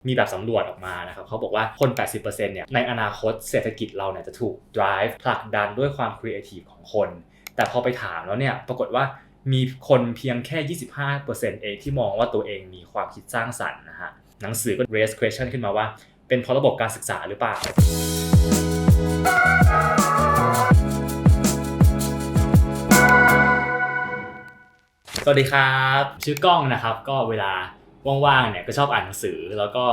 มีแบบสำรวจออกมานะครับเขาบอกว่าคน 80% เนี่ยในอนาคตเศรษฐกิจเราเนี่ยจะถูก drive ผลักดันด้วยความ creative ของคนแต่พอไปถามแล้วเนี่ยปรากฏว่ามีคนเพียงแค่ 25% เองที่มองว่าตัวเองมีความคิดสร้างสรรค์นะฮะหนังสือก็ raise question ขึ้นมาว่าเป็นเพราะระบบการศึกษาหรือเปล่าสวัสดีครับชื่อก้องนะครับก็เวลาว่างๆเนี่ยก็ชอบอ่านหนังสือแล้วก็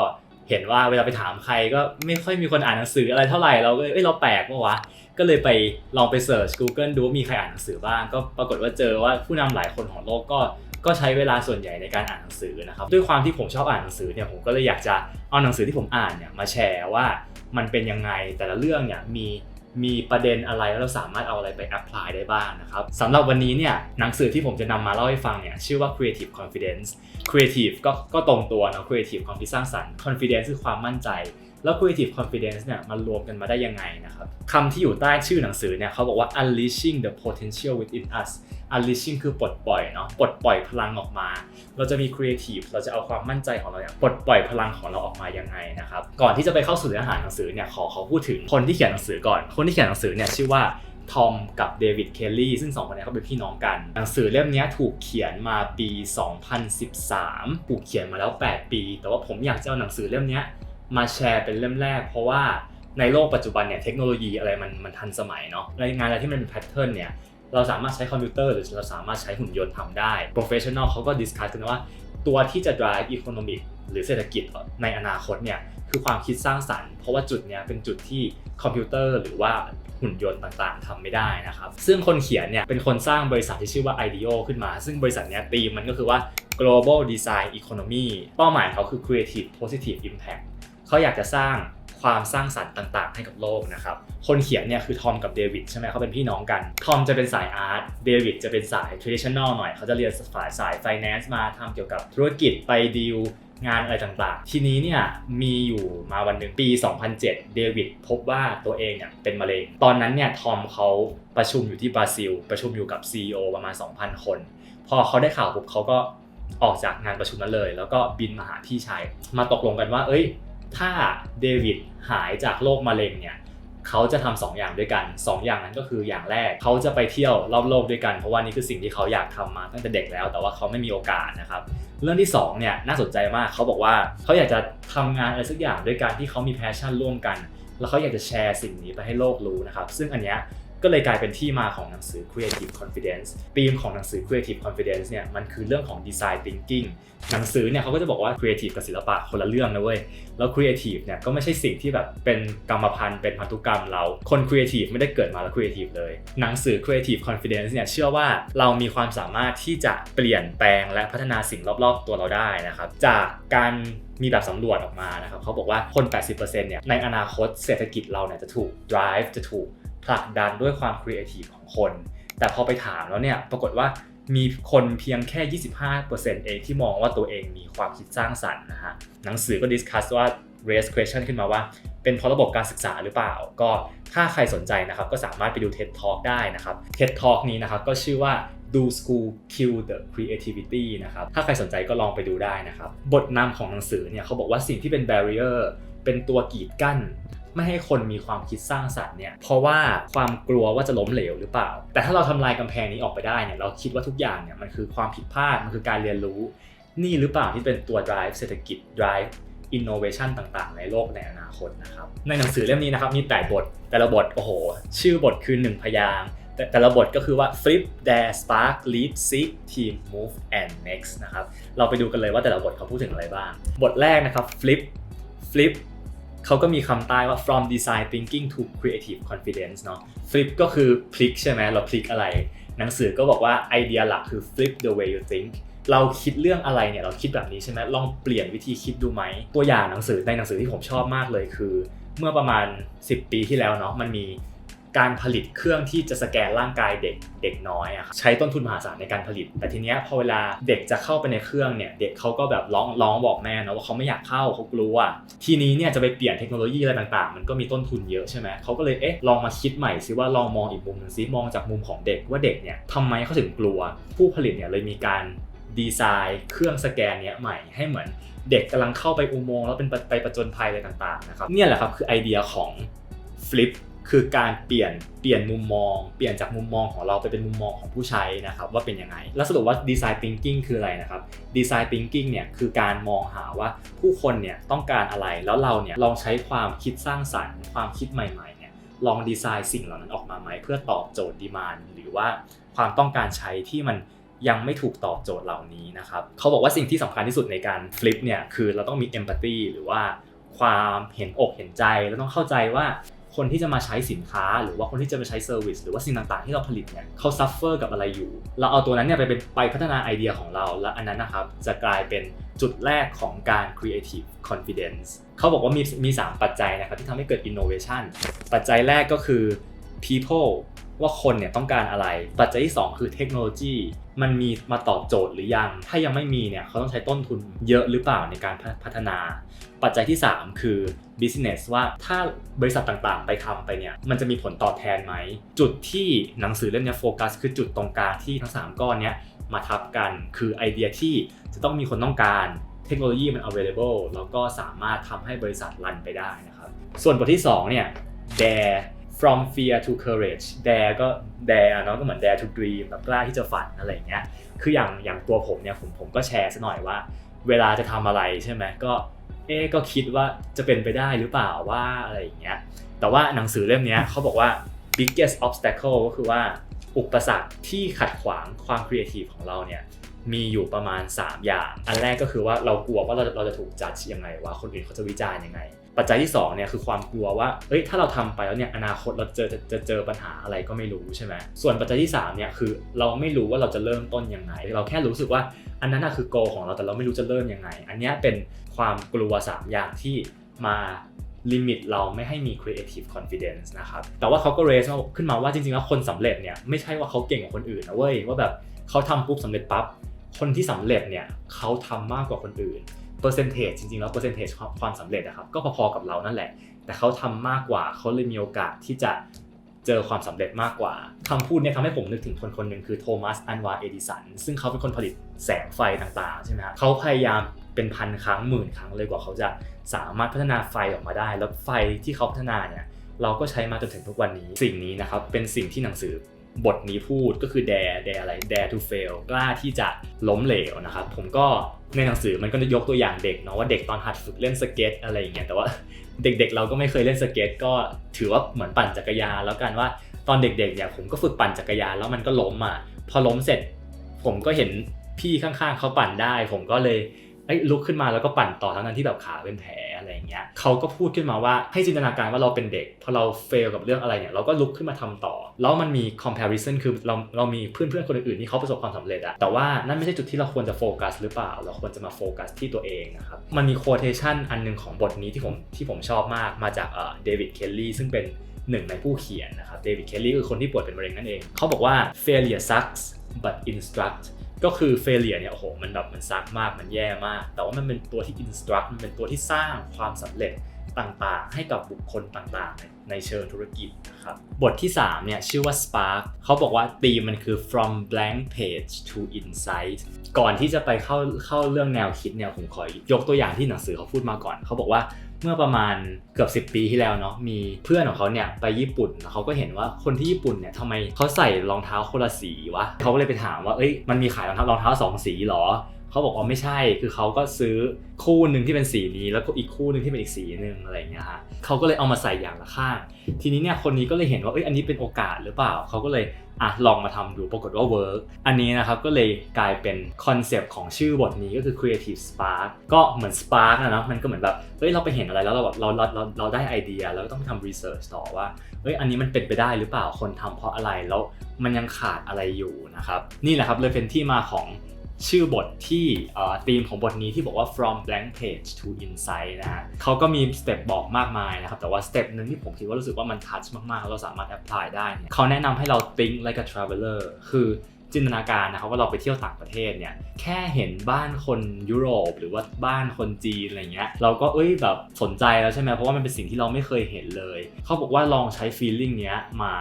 เห็นว่าเวลาไปถามใครก็ไม่ค่อยมีคนอ่านหนังสืออะไรเท่าไหร่เราก็เราแปลกปะวะก็เลยไปลองไปเสิร์ช Google ดูว่ามีใครอ่านหนังสือบ้างก็ปรากฏว่าเจอว่าผู้นำหลายคนของโลกก็ใช้เวลาส่วนใหญ่ในการอ่านหนังสือนะครับด้วยความที่ผมชอบอ่านหนังสือเนี่ยผมก็เลยอยากจะเอาหนังสือที่ผมอ่านเนี่ยมาแชร์ว่ามันเป็นยังไงแต่ละเรื่องเนี่ยมีประเด็นอะไรแล้วเราสามารถเอาอะไรไป apply ได้บ้างนะครับสำหรับวันนี้เนี่ยหนังสือที่ผมจะนำมาเล่าให้ฟังเนี่ยชื่อว่า Creative Confidence Creative ก็ตรงตัวนะ Creative ความคิดสร้างสรรค์ Confidence คือความมั่นใจแล้ว Creative Confidence เนี่ยมันรวมกันมาได้ยังไงนะครับคำที่อยู่ใต้ชื่อหนังสือเนี่ยเขาบอกว่า Unleashing the potential within us Unleashing คือปลดปล่อยเนาะปลดปล่อยพลังออกมาเราจะมี Creative เราจะเอาความมั่นใจของเราเนี่ยปลดปล่อยพลังของเราออกมายังไงนะครับก่อนที่จะไปเข้าสู่เนื้อหาหนังสือเนี่ยขอพูดถึงคนที่เขียนหนังสือก่อนคนที่เขียนหนังสือเนี่ยชื่อว่าทอมกับเดวิดเคลลี่ซึ่ง2คนนี้เขาเป็นพี่น้องกันหนังสือเล่มนี้ถูกเขียนมาปี 2013 ถูกเขียนมาแล้ว8 ปีแต่ว่าผมอยากจะเอาหนังสือเล่มนี้มาแชร์เป็นเล่มแรกเพราะว่าในโลกปัจจุบันเนี่ยเทคโนโลยีอะไรมันทันสมัยเนาะในงานอะไรที่มันเป็นแพทเทิร์นเนี่ยเราสามารถใช้คอมพิวเตอร์หรือเราสามารถใช้หุ่นยนต์ทำได้ Professional เขาก็ดิสคัสกันว่าตัวที่จะ drive economic หรือเศรษฐกิจในอนาคตเนี่ยคือความคิดสร้างสรรค์เพราะว่าจุดเนี้ยเป็นจุดที่คอมพิวเตอร์หรือว่าหุ่นยนต์ต่างๆทำไม่ได้นะครับซึ่งคนเขียนเนี่ยเป็นคนสร้างบริษัทที่ชื่อว่า IDEO ขึ้นมาซึ่งบริษัทเนี้ยธีมมันก็คือว่า Global Design Economy เป้าหมายเขาคือ Creative Positive Impact เขาอยากจะสร้างความสร้างสรรค์ต่างๆให้กับโลกนะครับคนเขียนเนี่ยคือทอมกับเดวิดใช่ไหมเขาเป็นพี่น้องกันทอมจะเป็นสายอาร์ตเดวิดจะเป็นสาย traditional หน่อยเขาจะเรียนสาย finance มาทำเกี่ยวกับธุรกิจไปดีลงานอะไรต่างๆทีนี้เนี่ยมีอยู่มาวันหนึ่งปี 2007 เดวิดพบว่าตัวเองเนี่ยเป็นมะเร็งตอนนั้นเนี่ยทอมเขาประชุมอยู่ที่บราซิลประชุมอยู่กับ CEO ประมาณ 2,000 คนพอเขาได้ข่าวปุ๊บเขาก็ออกจากงานประชุมนั้นเลยแล้วก็บินมาหาพี่ชายมาตกลงกันว่าถ้าเดวิดหายจากโรคมะเร็งเนี่ยเขาจะทำ2 อย่างด้วยกัน2 อย่างนั้นก็คืออย่างแรกเขาจะไปเที่ยวรอบโลกด้วยกันเพราะว่านี่คือสิ่งที่เขาอยากทำมาตั้งแต่เด็กแล้วแต่ว่าเขาไม่มีโอกาสนะครับเรื่องที่2เนี่ยน่าสนใจมากเขาบอกว่าเขาอยากจะทำงานอะไรสักอย่างด้วยกันที่เขามีแพชชั่นร่วมกันแล้วเขาอยากจะแชร์สิ่งนี้ไปให้โลกรู้นะครับซึ่งอันเนี้ยก็เลยกลายเป็นที่มาของหนังสือ Creative Confidence ธีมของหนังสือ Creative Confidence เนี่ยมันคือเรื่องของ Design Thinking หนังสือเนี่ยเขาก็จะบอกว่า Creative กับศิลปะคนละเรื่องนะเว้ยแล้ว Creative เนี่ยก็ไม่ใช่สิ่งที่แบบเป็นกรรมพันธุ์เป็นพันธุกรรมเราคน Creative ไม่ได้เกิดมาแล้ว Creative เลยหนังสือ Creative Confidence เนี่ยเชื่อว่าเรามีความสามารถที่จะเปลี่ยนแปลงและพัฒนาสิ่งรอบๆตัวเราได้นะครับจากการมีแบบสำรวจออกมานะครับเขาบอกว่าคน 80% เนี่ยในอนาคตเศรษฐกิจเราเนี่ยจะถูก drive จะถูกผลักดันด้วยความ creative ของคนแต่พอไปถามแล้วเนี่ยปรากฏว่ามีคนเพียงแค่ 25% เองที่มองว่าตัวเองมีความคิดสร้างสรรค์นะฮะหนังสือก็ discuss ว่า raise question ขึ้นมาว่าเป็นเพราะระบบการศึกษาหรือเปล่าก็ถ้าใครสนใจนะครับก็สามารถไปดู TED Talk ได้นะครับ TED Talk นี้นะครับก็ชื่อว่า Do School Kill the Creativity นะครับถ้าใครสนใจก็ลองไปดูได้นะครับบทนำของหนังสือเนี่ยเขาบอกว่าสิ่งที่เป็น barrier เป็นตัวกีดกั้นไม่ให้คนมีความคิดสร้างสรรค์เนี่ยเพราะว่าความกลัวว่าจะล้มเหลวหรือเปล่าแต่ถ้าเราทำลายกำแพงนี้ออกไปได้เนี่ยเราคิดว่าทุกอย่างเนี่ยมันคือความผิดพลาดมันคือการเรียนรู้นี่หรือเปล่าที่เป็นตัว drive เศรษฐกิจ drive innovation ต่างๆในโลกในอนาคตนะครับในหนังสือเล่มนี้นะครับมี8 บทแต่ละบทโอ้โหชื่อบทคือ1 พยางค์แต่ละบทก็คือว่า flip dare spark lead seek team move and next นะครับเราไปดูกันเลยว่าแต่ละบทเขาพูดถึงอะไรบ้างบทแรกนะครับ flipเขาก็มีคำใต้ว่า from design thinking to creative confidence เนาะ flip ก็คือพลิกใช่ไหมเราพลิกอะไรหนังสือก็บอกว่าไอเดียหลักคือ flip the way you think เราคิดเรื่องอะไรเนี่ยเราคิดแบบนี้ใช่ไหมลองเปลี่ยนวิธีคิดดูไหมตัวอย่างหนังสือในหนังสือที่ผมชอบมากเลยคือเมื่อประมาณ10 ปีที่แล้วเนาะมันมีการผลิตเครื่องที่จะสแกนร่างกายเด็กน้อยใช้ต้นทุนมหาศาลในการผลิตแต่ทีเนี้ยพอเวลาเด็กจะเข้าไปในเครื่องเนี่ยเด็กเขาก็แบบร้องบอกแม่นะว่าเขาไม่อยากเข้าเขากลัวทีนี้เนี่ยจะไปเปลี่ยนเทคโนโลยีอะไรต่างๆมันก็มีต้นทุนเยอะใช่ไหมเขาก็เลยลองมาคิดใหม่ซิว่าลองมองอีกมุมนึงซิมองจากมุมของเด็กว่าเด็กเนี่ยทำไมเขาถึงกลัวผู้ผลิตเนี่ยเลยมีการดีไซน์เครื่องสแกนเนี้ยใหม่ให้เหมือน เด็กกำลังเข้าไปอุโมงค์แล้วเป็นไปประจนภัยอะไรต่างๆนะครับเนี่ยแหละครับคือไอเดียของ Flip คือการเปลี่ยนมุมมองเปลี่ยนจากมุมมองของเราไปเป็นมุมมองของผู้ใช้นะครับว่าเป็นยังไงแล้วสรุปว่า Design Thinking คืออะไรนะครับ Design Thinking เนี่ยคือการมองหาว่าผู้คนเนี่ยต้องการอะไรแล้วเราเนี่ยลองใช้ความคิดสร้างสรรค์ความคิดใหม่ๆเนี่ยลองดีไซน์สิ่งเหล่านั้นออกมาไหมเพื่อตอบโจทย์ดีมานด์หรือว่าความต้องการใช้ที่มันยังไม่ถูกตอบโจทย์เหล่านี้นะครับเขาบอกว่าสิ่งที่สำคัญที่สุดในการ Flip เนี่ยคือเราต้องมี Empathy หรือว่าความเห็นอกเห็นใจแล้วต้องเข้าใจว่าคนที่จะมาใช้สินค้าหรือว่าคนที่จะมาใช้เซอร์วิสหรือว่าสิ่งต่างๆที่เราผลิตเนี่ยเขาซัฟเฟอร์กับอะไรอยู่เราเอาตัวนั้นเนี่ยไปพัฒนาไอเดียของเราและอันนั้นนะครับจะกลายเป็นจุดแรกของการ creative confidence เขาบอกว่ามี3ปัจจัยนะครับที่ทำให้เกิด innovation ปัจจัยแรกก็คือ people ว่าคนเนี่ยต้องการอะไรปัจจัยที่2คือเทคโนโลยีมันมีมาตอบโจทย์หรือยังถ้ายังไม่มีเนี่ยเขาต้องใช้ต้นทุนเยอะหรือเปล่าในการพัฒนาปัจจัยที่3คือ business ว่าถ้าบริษัทต่างๆไปทำไปเนี่ยมันจะมีผลตอบแทนไหมจุดที่หนังสือเล่มนี้โฟกัสคือจุดตรงกลางที่ทั้ง3ก้อนนี้มาทับกันคือไอเดียที่จะต้องมีคนต้องการเทคโนโลยีมัน available แล้วก็สามารถทำให้บริษัทรันไปได้นะครับส่วนบทที่2เนี่ย dare from fear to courage dare ก็ dare เนาะก็เหมือน dare to dream แบบกล้าที่จะฝันอะไรอย่างเงี้ยคืออย่างตัวผมเนี่ยผมก็แชร์ซะหน่อยว่าเวลาจะทำอะไรใช่ไหมก็คิดว่าจะเป็นไปได้หรือเปล่าว่าอะไรอย่างเงี้ยแต่ว่าหนังสือเล่มนี้เขาบอกว่า biggest obstacle ก็คือว่าอุปสรรคที่ขัดขวางความครีเอทีฟของเราเนี่ยมีอยู่ประมาณ3อย่างอันแรกก็คือว่าเรากลัวว่าเราจะถูกจัดยังไงว่าคนอื่นเขาจะวิจารณ์ยังไงปัจจัยที่2เนี่ยคือความกลัวว่าถ้าเราทำไปแล้วเนี่ยอนาคตเราจะเจอปัญหาอะไรก็ไม่รู้ใช่ไหมส่วนปัจจัยที่3เนี่ยคือเราไม่รู้ว่าเราจะเริ่มต้นยังไงเราแค่รู้สึกว่าอันนั้นคือ goal ของเราแต่เราไม่รู้จะเริ่มยังไงอันนี้เป็นความกลัว3อย่างที่มาลิมิตเราไม่ให้มี creative confidence นะครับแต่ว่าเขาก็ raise ขึ้นมาว่าจริงๆแล้วคนสำเร็จเนี่ยไม่ใช่ว่าเขาเก่งกว่าคนอื่นนะเว้ยว่าแบบเขาทำปุ๊บสำเร็จปั๊บคนที่สำเร็จเนี่ยเขาทำมากกว่าคนอื่นpercentage จริงๆแล้ว percentage ความสำเร็จนะครับก็พอๆกับเรานั่นแหละแต่เขาทำมากกว่าเขาเลยมีโอกาสที่จะเจอความสำเร็จมากกว่าคำพูดเนี่ยทำให้ผมนึกถึงคนหนึ่งคือโทมัสอันวาเอดิสันซึ่งเขาเป็นคนผลิตแสงไฟต่างๆใช่ไหมครับเขาพยายามเป็นพันครั้งหมื่นครั้งเลยกว่าเขาจะสามารถพัฒนาไฟออกมาได้แล้วไฟที่เขาพัฒนาเนี่ยเราก็ใช้มาจนถึงทุกวันนี้สิ่งนี้นะครับเป็นสิ่งที่หนังสือบทนี้พูดก็คือ dare to fail กล้าที่จะล้มเหลวนะครับผมก็ในหนังสือมันก็จะยกตัวอย่างเด็กเนาะว่าเด็กตอนหัดฝึกเล่นสเก็ตอะไรอย่างเงี้ยแต่ว่าเด็กๆเราก็ไม่เคยเล่นสเก็ตก็ถือว่าเหมือนปั่นจักรยานแล้วกันว่าตอนเด็กๆเนี่ยผมก็ฝึกปั่นจักรยานแล้วมันก็ล้มพอล้มเสร็จผมก็เห็นพี่ข้างๆเขาปั่นได้ผมก็เลยลุกขึ้นมาแล้วก็ปั่นต่อทั้งนั้นที่แบบขาเป็นแผลอะไรอย่างเงี้ยเขาก็พูดขึ้นมาว่าให้จินตนาการว่าเราเป็นเด็กพอเราเฟลกับเรื่องอะไรเนี่ยเราก็ลุกขึ้นมาทำต่อแล้วมันมี comparison คือเรามีเพื่อนคนอื่นๆที่เขาประสบความสำเร็จอะแต่ว่านั่นไม่ใช่จุดที่เราควรจะโฟกัสหรือเปล่าเราควรจะมาโฟกัสที่ตัวเองนะครับมันมี quotation อันนึงของบทนี้ที่ผมชอบมากมาจากเดวิดเคลลี่ซึ่งเป็นหนึ่งในผู้เขียนนะครับเดวิดเคลลี่คือคนที่ป่วยเป็นมะเร็งนั่นเองเขาบอกว่า failure sucks but instructก็คือ failure เนี่ยโอ้โหมันแบบมันซักมากมันแย่มากแต่ว่ามันเป็นตัวที่ instruct มันเป็นตัวที่สร้างความสำเร็จต่างๆให้กับบุคคลต่างๆในเชิงธุรกิจนะครับบทที่3เนี่ยชื่อว่า Spark เขาบอกว่าธีมมันคือ from blank page to insight ก่อนที่จะไปเข้าเรื่องแนวคิดเนี่ยผมขอยกตัวอย่างที่หนังสือเขาพูดมาก่อนเขาบอกว่าเมื่อประมาณเกือบ10 ปีที่แล้วเนาะมีเพื่อนของเขาเนี่ยไปญี่ปุ่นแล้วเขาก็เห็นว่าคนที่ญี่ปุ่นเนี่ยทำไมเขาใส่รองเท้าคนละสีวะเขาก็เลยไปถามว่ามันมีขายรองเท้า2 สีหรอเขาบอกว่าไม่ใช่คือเขาก็ซื้อคู่หนึ่งที่เป็นสีนี้แล้วก็อีกคู่หนึ่งที่เป็นอีกสีนึงอะไรอย่างเงี้ยฮะเขาก็เลยเอามาใส่อย่างละข้างทีนี้เนี่ยคนนี้ก็เลยเห็นว่าอันนี้เป็นโอกาสหรือเปล่าเขาก็เลยลองมาทำดูปรากฏว่าเวิร์กอันนี้นะครับก็เลยกลายเป็นคอนเซปต์ของชื่อบทนี้ก็คือ creative spark ก็เหมือน spark นะมันก็เหมือนแบบเราไปเห็นอะไรแล้วเราได้ไอเดียแล้วก็ต้องทำ research ต่อว่าอันนี้มันเป็นไปได้หรือเปล่าคนทำเพราะอะไรแล้วมันยังขาดอะไรอยู่นะครับนี่แหละครับเลยเป็นที่มาของชื่อบทที่ธีมของบทนี้ที่บอกว่า from blank page to insight นะฮะเขาก็มีสเต็ปบอกมากมายนะครับแต่ว่าสเต็ปนึงที่ผมคิดว่ารู้สึกว่ามันทัชมากๆเราสามารถ apply ได้เนี่ยเขาแนะนำให้เรา think like a traveler คือจินตนาการนะครับว่าเราไปเที่ยวต่างประเทศเนี่ยแค่เห็นบ้านคนยุโรปหรือว่าบ้านคนจีนอะไรเงี้ยเราก็แบบสนใจแล้วใช่ไหมเพราะว่ามันเป็นสิ่งที่เราไม่เคยเห็นเลยเขาบอกว่าลองใช้ feeling เนี้ยมา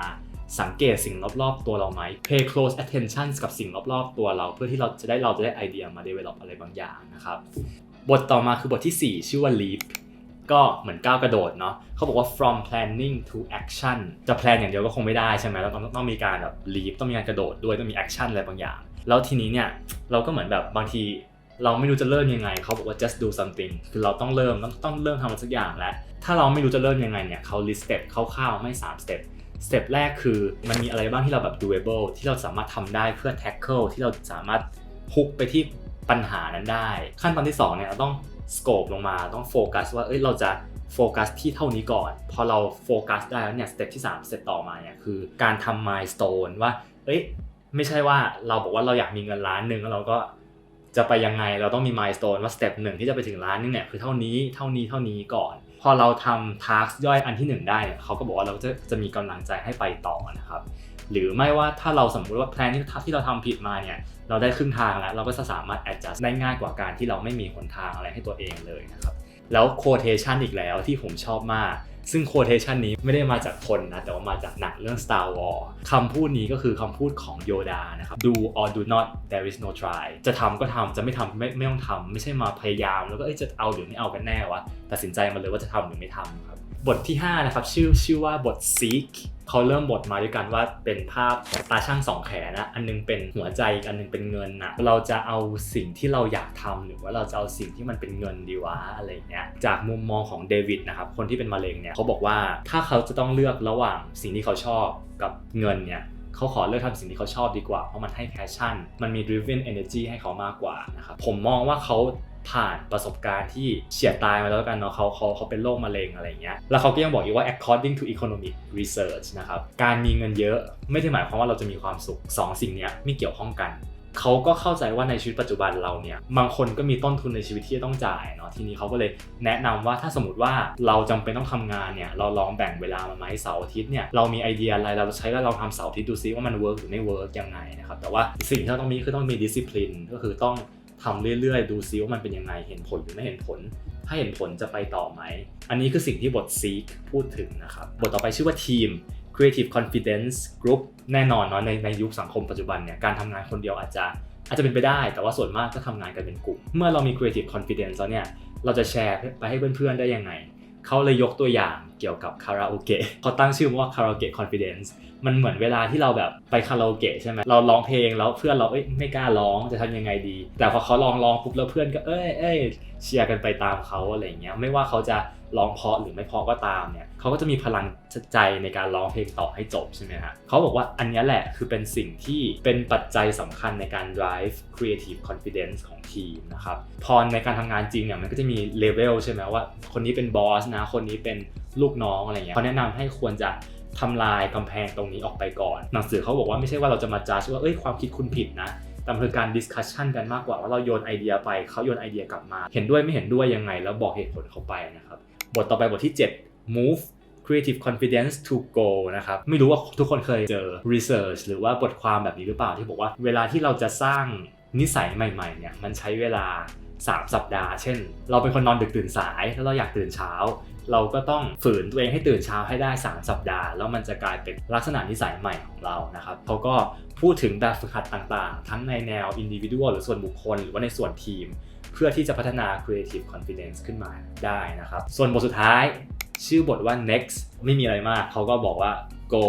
สังเกตสิ่งรอบๆตัวเราไหม pay close attention กับสิ่งรอบๆตัวเราเพื่อที่เราจะได้ไอเดียมา develop อะไรบางอย่างนะครับ บทต่อมาคือบทที่4ชื่อว่า leap ก็เหมือนก้าวกระโดดเนาะเขาบอกว่า from planning to action จะแพลนอย่างเดียวก็คงไม่ได้ใช่ไหมแล้วต้องมีการแบบ leap ต้องมีการกระโดดด้วยต้องมี action อะไรบางอย่างแล้วทีนี้เนี่ยเราก็เหมือนแบบบางทีเราไม่รู้จะเริ่มยังไงเขาบอกว่า just do something คือเราต้องเริ่มทำอะไรสักอย่างแล้วถ้าเราไม่รู้จะเริ่มยังไงเนี่ยเขา list step คร่าวๆไม่3 step สเต็ปแรกคือมันมีอะไรบ้างที่เราแบบ doable ที่เราสามารถทำได้เพื่อ tackle ที่เราสามารถฮุกไปที่ปัญหานั้นได้ขั้นตอนที่2เนี่ยเราต้อง scope ลงมาต้องโฟกัสว่าเราจะโฟกัสที่เท่านี้ก่อนพอเราโฟกัสได้แล้วเนี่ยสเต็ปที่3สเต็ปต่อมาเนี่ยคือการทำ milestone ว่าไม่ใช่ว่าเราบอกว่าเราอยากมีเงินล้านนึงแล้วเราก็จะไปยังไงเราต้องมี milestone ว่าสเต็ป1ที่จะไปถึงล้านนึงเนี่ยคือเท่านี้ก่อนพอเราทำ task ย่อยอันที่1ได้เนี่ยเขาก็บอกว่าเราจะมีกำลังใจให้ไปต่อนะครับหรือไม่ว่าถ้าเราสมมุติว่าแพลนที่เราทำผิดมาเนี่ยเราได้ครึ่งทางแล้วเราก็จะสามารถ adjust ได้ง่ายกว่าการที่เราไม่มีหนทางอะไรให้ตัวเองเลยนะครับแล้ว quotation อีกแล้วที่ผมชอบมากซึ่ง quotation นี้ไม่ได้มาจากคนนะแต่ว่ามาจากหนังเรื่อง Star Wars คำพูดนี้ก็คือคำพูดของโยดานะครับ do or do not there is no try จะทำก็ทำจะไม่ทำไม่ต้องทำไม่ใช่มาพยายามแล้วก็จะเอาหรือไม่เอากันแน่วะตัดสินใจมาเลยว่าจะทำหรือไม่ทำครับบทที่5นะครับชื่อว่าบท seek เขาเริ่มบทมาด้วยกันว่าเป็นภาพตาช่าง2แขนนะอันนึงเป็นหัวใจอีกอันนึงเป็นเงินนะเราจะเอาสิ่งที่เราอยากทำหรือว่าเราจะเอาสิ่งที่มันเป็นเงินดีวะอะไรเงี้ยจากมุมมองของเดวิดนะครับคนที่เป็นมะเร็งเนี่ยเขาบอกว่าถ้าเขาจะต้องเลือกระหว่างสิ่งที่เขาชอบกับเงินเนี่ยเขาขอเลือกทำสิ่งที่เขาชอบดีกว่าเพราะมันให้ passion มันมี driven energy ให้เขามากกว่านะครับผมมองว่าเขาผ่านประสบการณ์ที่เฉียดตายมาแล้วกันเนาะเขาเป็นโรคมะเร็งอะไรเงี้ยแล้วเขาก็ยังบอกอีกว่า according to economic research นะครับการมีเงินเยอะไม่ได้หมายความว่าเราจะมีความสุข2สิ่งนี้ไม่เกี่ยวข้องกันเขาก็เข้าใจว่าในชีวิตปัจจุบันเราเนี่ยบางคนก็มีต้นทุนในชีวิตที่จะต้องจ่ายเนาะทีนี้เขาก็เลยแนะนำว่าถ้าสมมติว่าเราจำเป็นต้องทำงานเนี่ยเราลองแบ่งเวลามาไหมเสาร์อาทิตย์เนี่ยเรามีไอเดียอะไรเราใช้แล้วเราทำเสาร์อาทิตย์ดูซิว่ามันเวิร์กหรือไม่เวิร์กยังไงนะครับแต่ว่าสิ่งที่เราต้องมีคือต้องมี discipline ก็คือต้องทำเรื่อยๆดูซิว่ามันเป็นยังไงเห็นผลหรือไม่เห็นผลถ้าเห็นผลจะไปต่อไหมอันนี้คือสิ่งที่บท Seek พูดถึงนะครับบทต่อไปชื่อว่าทีม Creative Confidence Group แน่นอนเนาะในยุคสังคมปัจจุบันเนี่ยการทำงานคนเดียวอาจจะเป็นไปได้แต่ว่าส่วนมากก็ทำงานกันเป็นกลุ่มเมื่อเรามี Creative Confidence แล้วเนี่ยเราจะแชร์ไปให้เพื่อนๆได้ยังไงเขาเลยยกตัวอย่างเกี่ยวกับคาราโอเกะเขาตั้งชื่อว่าคาราโอเกะ Confidence มันเหมือนเวลาที่เราแบบไปคาราโอเกะใช่ไหมเราร้องเพลงแล้วเพื่อนเราไม่กล้าร้องจะทำยังไงดีแต่พอเขาร้องปุ๊บแล้วเพื่อนก็เชียร์กันไปตามเขาอะไรเงี้ยไม่ว่าเขาจะร้องเพราะหรือไม่เพราะก็ตามเนี่ยเขาก็จะมีพลังใจในการร้องเพลงต่อให้จบใช่ไหมฮะเขาบอกว่าอันนี้แหละคือเป็นสิ่งที่เป็นปัจจัยสำคัญในการ drive creative confidence ของทีมนะครับพอในการทำงานจริงเนี่ยมันก็จะมี level ใช่ไหมว่าคนนี้เป็นบอสนะคนนี้เป็นลูกน้องอะไรเงี้ยเขาแนะนำให้ควรจะทำลายกำแพงตรงนี้ออกไปก่อนหนังสือเขาบอกว่าไม่ใช่ว่าเราจะมา judge ว่าความคิดคุณผิดนะแต่มันคือการ discussion กันมากกว่าว่าเราโยนไอเดียไปเขาโยนไอเดียกลับมาเห็นด้วยไม่เห็นด้วยยังไงแล้วบอกเหตุผลเขาไปนะครับบทต่อไปบทที่7 move creative confidence to go นะครับไม่รู้ว่าทุกคนเคยเจอ research หรือว่าบทความแบบนี้หรือเปล่าที่บอกว่าเวลาที่เราจะสร้างนิสัยใหม่ๆเนี่ยมันใช้เวลา3 สัปดาห์เช่นเราเป็นคนนอนดึกตื่นสายแล้วเราอยากตื่นเช้าเราก็ต้องฝืนตัวเองให้ตื่นเช้าให้ได้3 สัปดาห์แล้วมันจะกลายเป็นลักษณะนิสัยใหม่ของเรานะครับเขาก็พูดถึงแบบฝึกหัดต่างๆทั้งในแนว individual หรือส่วนบุคคลหรือว่าในส่วนทีมเพื่อที่จะพัฒนา creative confidence ขึ้นมาได้นะครับส่วนบทสุดท้ายชื่อบทว่า next ไม่มีอะไรมากเขาก็บอกว่า go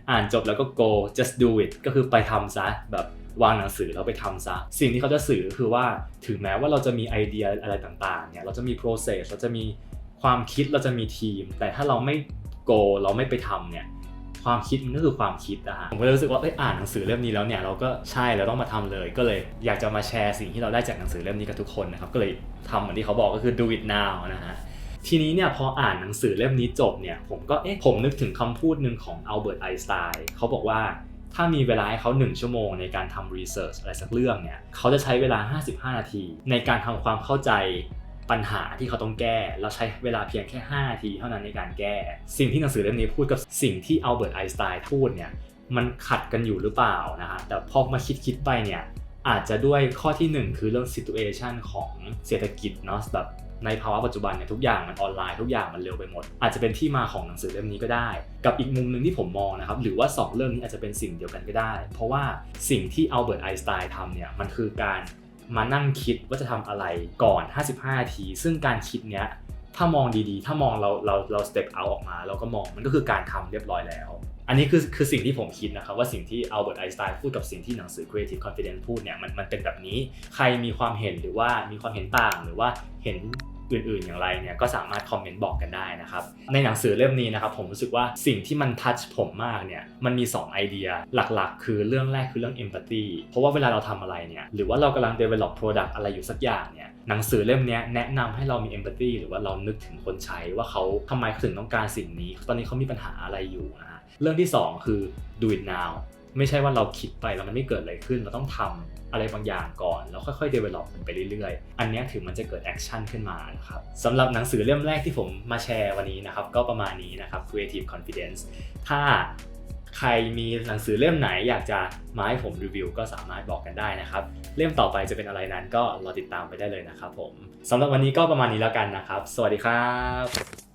อ่านจบแล้วก็ go just do it ก็คือไปทำซะแบบวางหนังสือแล้วไปทำซะสิ่งที่เขาจะสื่อคือว่าถึงแม้ว่าเราจะมีไอเดียอะไรต่างๆเนี่ยเราจะมี process เราจะมีความคิดเราจะมีทีมแต่ถ้าเราไม่ go เราไม่ไปทำเนี่ยความคิดมันก็คือความคิดนะฮะผมก็เลยรู้สึกว่าอ่านหนังสือเล่มนี้แล้วเนี่ยเราก็ใช่เราต้องมาทำเลยก็เลยอยากจะมาแชร์สิ่งที่เราได้จากหนังสือเล่มนี้กับทุกคนนะครับก็เลยทำเหมือนที่เขาบอกก็คือ do it now นะฮะทีนี้เนี่ยพออ่านหนังสือเล่มนี้จบเนี่ยผมนึกถึงคำพูดหนึ่งของอัลเบิร์ตไอน์สไตน์เขาบอกว่าถ้ามีเวลาให้เขา1 ชั่วโมงในการทำรีเสิร์ชอะไรสักเรื่องเนี่ยเขาจะใช้เวลา55 นาทีในการทำความเข้าใจปัญหาที่เขาต้องแก้แล้วใช้เวลาเพียงแค่5 นาทีเท่านั้นในการแก้สิ่งที่หนังสือเล่มนี้พูดกับสิ่งที่อัลเบิร์ตไอน์สไตน์พูดเนี่ยมันขัดกันอยู่หรือเปล่านะฮะแต่พอมาคิดไปเนี่ยอาจจะด้วยข้อที่1คือเรื่อง situation ของเศรษฐกิจเนาะแบบในภาวะปัจจุบันเนี่ยทุกอย่างมันออนไลน์ทุกอย่างมันเร็วไปหมดอาจจะเป็นที่มาของหนังสือเล่มนี้ก็ได้กับอีกมุมนึงที่ผมมองนะครับหรือว่า2 เรื่องนี้อาจจะเป็นสิ่งเดียวกันก็ได้เพราะว่าสิ่งที่อัลเบิร์ตไอน์สไตน์ทำเนี่ยมันคือการ มานั่งคิดว่าจะทำอะไรก่อน55นาทีซึ่งการคิดเนี้ยถ้ามองดีๆถ้ามองเรา step out ออกมาเราก็มองมันก็คือการทำเรียบร้อยแล้วอันนี้คือสิ่งที่ผมคิดนะครับว่าสิ่งที่อัลเบิร์ตไอน์สไตน์พูดกับสิ่งที่หนังสือ Creative Confidence พูดเนี่ยมันเป็นแบบนี้ใครมีความเห็นหรือว่ามีความเห็นต่างหรือว่าเห็นอื่นๆอย่างไรเนี่ยก็สามารถคอมเมนต์บอกกันได้นะครับในหนังสือเล่มนี้นะครับผมรู้สึกว่าสิ่งที่มันทัชผมมากเนี่ยมันมี2ไอเดียหลักๆคือเรื่องแรกคือเรื่อง empathy เพราะว่าเวลาเราทำอะไรเนี่ยหรือว่าเรากำลัง develop product อะไรอยู่สักอย่างเนี่ยหนังสือเล่มนี้แนะนำให้เรามี empathy หรือว่าเรานึกถึงคนใช้ว่าเขาทำไมถึงต้องการสิ่งนี้ตอนนี้เขามีปัญหาอะไรอยู่นะฮะเรื่องที่2คือ do it now ไม่ใช่ว่าเราคิดไปแล้วมันไม่เกิดอะไรขึ้นเราต้องทำอะไรบางอย่างก่อนแล้วค่อยๆ develop มันไปเรื่อยๆอันนี้ถึงมันจะเกิด action ขึ้นมานะครับสำหรับหนังสือเล่มแรกที่ผมมาแชร์วันนี้นะครับก็ประมาณนี้นะครับ Creative Confidence ถ้าใครมีหนังสือเล่มไหนอยากจะมาให้ผมรีวิวก็สามารถบอกกันได้นะครับเล่มต่อไปจะเป็นอะไรนั้นก็รอติดตามไปได้เลยนะครับผมสำหรับวันนี้ก็ประมาณนี้แล้วกันนะครับสวัสดีครับ